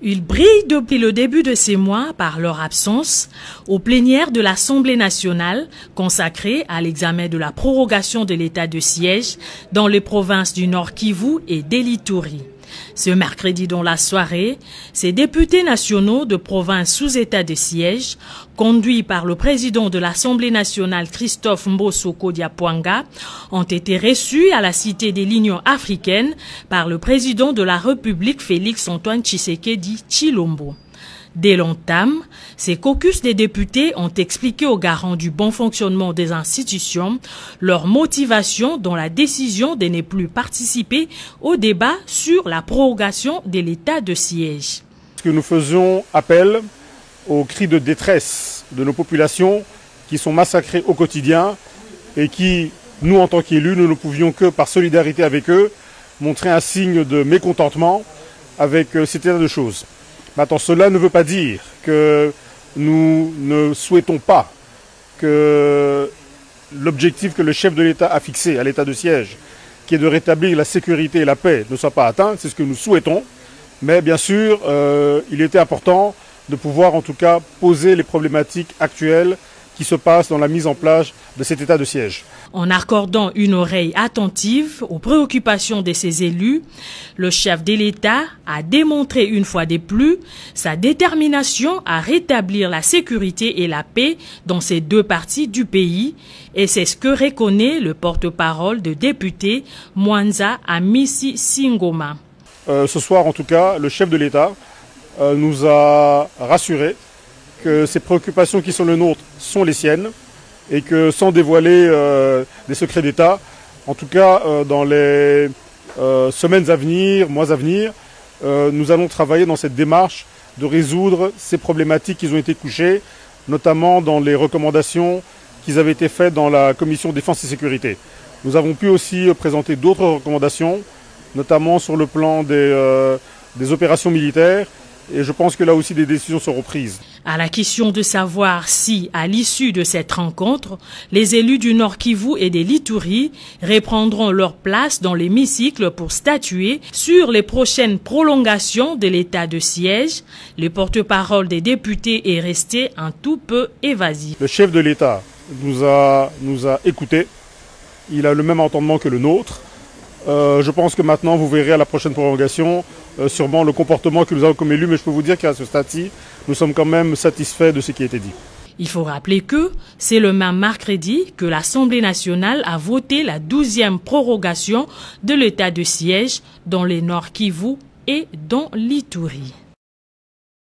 Ils brillent depuis le début de ces mois par leur absence aux plénières de l'Assemblée nationale consacrée à l'examen de la prorogation de l'état de siège dans les provinces du Nord Kivu et d'Ituri. Ce mercredi dans la soirée, ces députés nationaux de provinces sous état de siège, conduits par le président de l'Assemblée nationale Christophe Mbossoko Diapwanga, ont été reçus à la Cité de l'Union africaine par le président de la République Félix-Antoine Tshisekedi Tshilombo. Dès l'entame, ces caucus des députés ont expliqué aux garants du bon fonctionnement des institutions leur motivation dans la décision de ne plus participer au débat sur la prorogation de l'état de siège. Que nous faisons appel aux cris de détresse de nos populations qui sont massacrées au quotidien et qui, nous en tant qu'élus, nous ne pouvions que par solidarité avec eux montrer un signe de mécontentement avec cet état de choses. Maintenant, cela ne veut pas dire que nous ne souhaitons pas que l'objectif que le chef de l'État a fixé à l'état de siège, qui est de rétablir la sécurité et la paix, ne soit pas atteint. C'est ce que nous souhaitons. Mais bien sûr, il était important de pouvoir en tout cas poser les problématiques actuelles qui se passent dans la mise en place de cet état de siège. En accordant une oreille attentive aux préoccupations de ses élus, le chef de l'État a démontré une fois de plus sa détermination à rétablir la sécurité et la paix dans ces deux parties du pays, et c'est ce que reconnaît le porte-parole de député Mwanza Amisi Singoma. Ce soir, en tout cas, le chef de l'État nous a rassurés que ces préoccupations qui sont les nôtres sont les siennes et que sans dévoiler des secrets d'État, en tout cas dans les semaines à venir, mois à venir, nous allons travailler dans cette démarche de résoudre ces problématiques qui ont été couchées, notamment dans les recommandations qui avaient été faites dans la commission défense et sécurité. Nous avons pu aussi présenter d'autres recommandations, notamment sur le plan des opérations militaires. Et je pense que là aussi des décisions seront prises. À la question de savoir si, à l'issue de cette rencontre, les élus du Nord Kivu et de l'Ituri reprendront leur place dans l'hémicycle pour statuer sur les prochaines prolongations de l'état de siège, le porte-parole des députés est resté un tout peu évasif. Le chef de l'État nous a écoutés. Il a le même entendement que le nôtre. Je pense que maintenant, vous verrez à la prochaine prolongation sûrement le comportement que nous avons comme élus, mais je peux vous dire qu'à ce stade-ci, nous sommes quand même satisfaits de ce qui a été dit. Il faut rappeler que c'est le même mercredi que l'Assemblée nationale a voté la 12e prorogation de l'état de siège dans les Nord Kivu et dans l'Ituri.